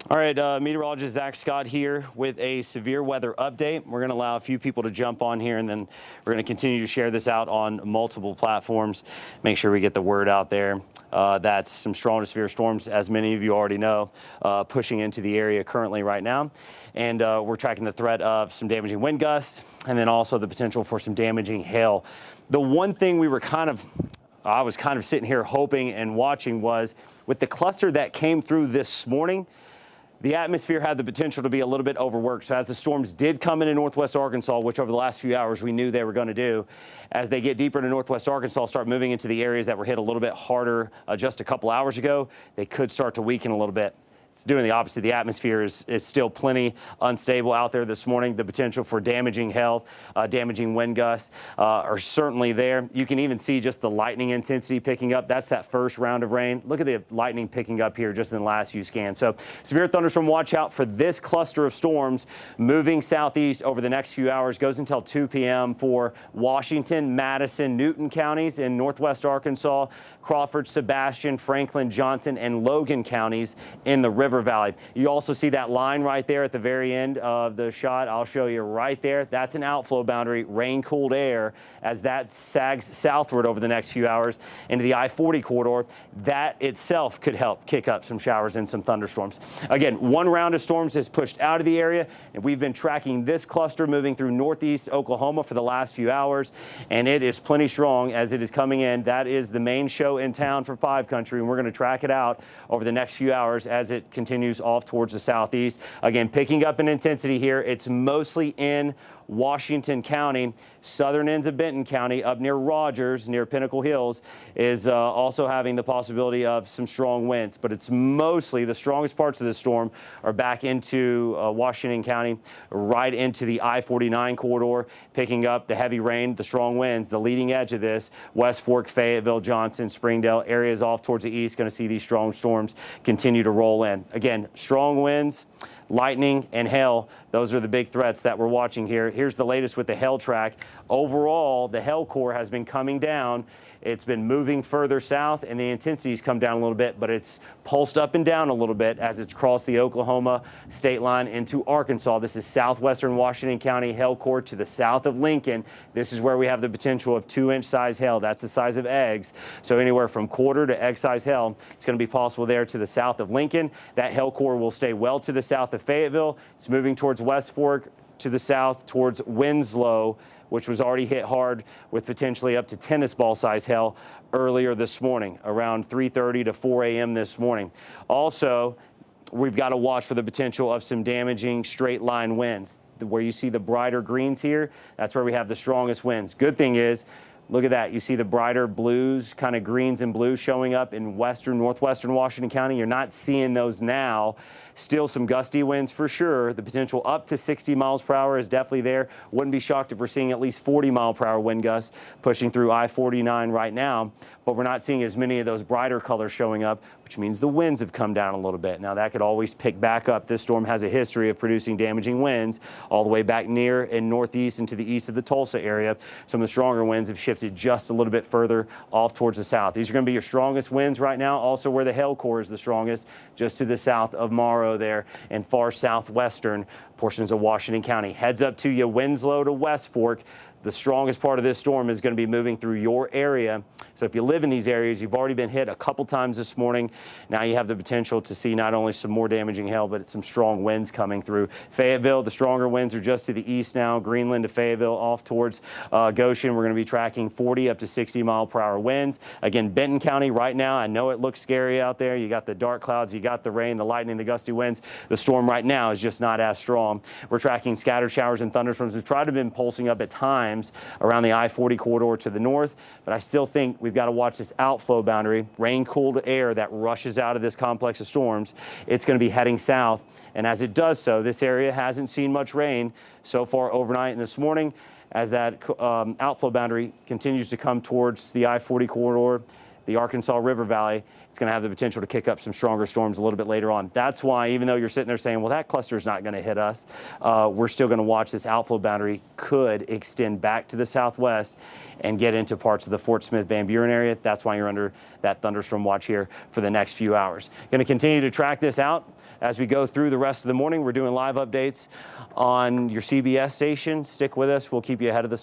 All right, meteorologist Zach Scott here with a severe weather update. We're going to allow a few people to jump on here, and then we're going to continue to share this out on multiple platforms. Make sure we get the word out there. That's some strong to severe storms, as many of you already know, pushing into the area currently right now. And we're tracking the threat of some damaging wind gusts, and then also the potential for some damaging hail. The one thing we were I was kind of sitting here hoping and watching was with the cluster that came through this morning, the atmosphere had the potential to be a little bit overworked. So as the storms did come into northwest Arkansas, which over the last few hours we knew they were going to do, as they get deeper into northwest Arkansas, start moving into the areas that were hit a little bit harder just a couple hours ago, they could start to weaken a little bit. It's doing the opposite. The atmosphere is still plenty unstable out there this morning. The potential for damaging hail, damaging wind gusts are certainly there. You can even see just the lightning intensity picking up. That's that first round of rain. Look at the lightning picking up here just in the last few scans. So severe thunderstorm watch out for this cluster of storms moving southeast over the next few hours. Goes until 2 p.m. for Washington, Madison, Newton counties in northwest Arkansas, Crawford, Sebastian, Franklin, Johnson, and Logan counties in the River Valley. You also see that line right there at the very end of the shot. I'll show you right there. That's an outflow boundary, rain-cooled air, as that sags southward over the next few hours into the I-40 corridor. That itself could help kick up some showers and some thunderstorms. Again, one round of storms is pushed out of the area, and we've been tracking this cluster moving through northeast Oklahoma for the last few hours, and it is plenty strong as it is coming in. That is the main show in town for 5 Country, and we're going to track it out over the next few hours as it continues off towards the southeast. Again, picking up in intensity here. It's mostly in Washington County. Southern ends of Benton County up near Rogers, near Pinnacle Hills, is also having the possibility of some strong winds. But it's mostly the strongest parts of the storm are back into Washington County, right into the I-49 corridor, picking up the heavy rain, the strong winds. The leading edge of this, West Fork, Fayetteville, Johnson, Springdale, areas off towards the east, going to see these strong storms continue to roll in. Again, strong winds, lightning, and hail. Those are the big threats that we're watching here. Here's the latest with the hail track. Overall, the hail core has been coming down. It's been moving further south, and the intensity's come down a little bit, but it's pulsed up and down a little bit as it's crossed the Oklahoma state line into Arkansas. This is southwestern Washington County hail core to the south of Lincoln. This is where we have the potential of 2-inch size hail. That's the size of eggs. So anywhere from quarter to egg size hail, it's going to be possible there to the south of Lincoln. That hail core will stay well to the south of Fayetteville. It's moving towards West Fork, to the south towards Winslow, which was already hit hard with potentially up to tennis ball size hail earlier this morning, around 3:30 to 4 a.m. this morning. Also, we've got to watch for the potential of some damaging straight line winds. Where you see the brighter greens here, that's where we have the strongest winds. Good thing is, look at that. You see the brighter blues, kind of greens and blues showing up in northwestern Washington County. You're not seeing those now. Still some gusty winds for sure. The potential up to 60 miles per hour is definitely there. Wouldn't be shocked if we're seeing at least 40 mile per hour wind gusts pushing through I-49 right now. But we're not seeing as many of those brighter colors showing up, which means the winds have come down a little bit. Now that could always pick back up. This storm has a history of producing damaging winds all the way back near and northeast into the east of the Tulsa area. Some of the stronger winds have shifted just a little bit further off towards the south. These are going to be your strongest winds right now. Also where the hail core is the strongest, just to the south of Morrow there and far southwestern portions of Washington County. Heads up to you, Winslow to West Fork. The strongest part of this storm is going to be moving through your area. So if you live in these areas, you've already been hit a couple times this morning. Now you have the potential to see not only some more damaging hail, but some strong winds coming through. Fayetteville, the stronger winds are just to the east now. Greenland to Fayetteville, off towards Goshen. We're going to be tracking 40 up to 60 mile per hour winds. Again, Benton County right now, I know it looks scary out there. You got the dark clouds, you got the rain, the lightning, the gusty winds. The storm right now is just not as strong. We're tracking scattered showers and thunderstorms. We've tried to been pulsing up at times around the I-40 corridor to the north, but I still think we've got to watch this outflow boundary, rain-cooled air that rushes out of this complex of storms. It's going to be heading south, and as it does so, this area hasn't seen much rain so far overnight and this morning. As that outflow boundary continues to come towards the I-40 corridor, the Arkansas River Valley, it's going to have the potential to kick up some stronger storms a little bit later on. That's why, even though you're sitting there saying, well, that cluster is not going to hit us, we're still going to watch this outflow boundary could extend back to the southwest and get into parts of the Fort Smith Van Buren area. That's why you're under that thunderstorm watch here for the next few hours. Going to continue to track this out as we go through the rest of the morning. We're doing live updates on your CBS station. Stick with us. We'll keep you ahead of the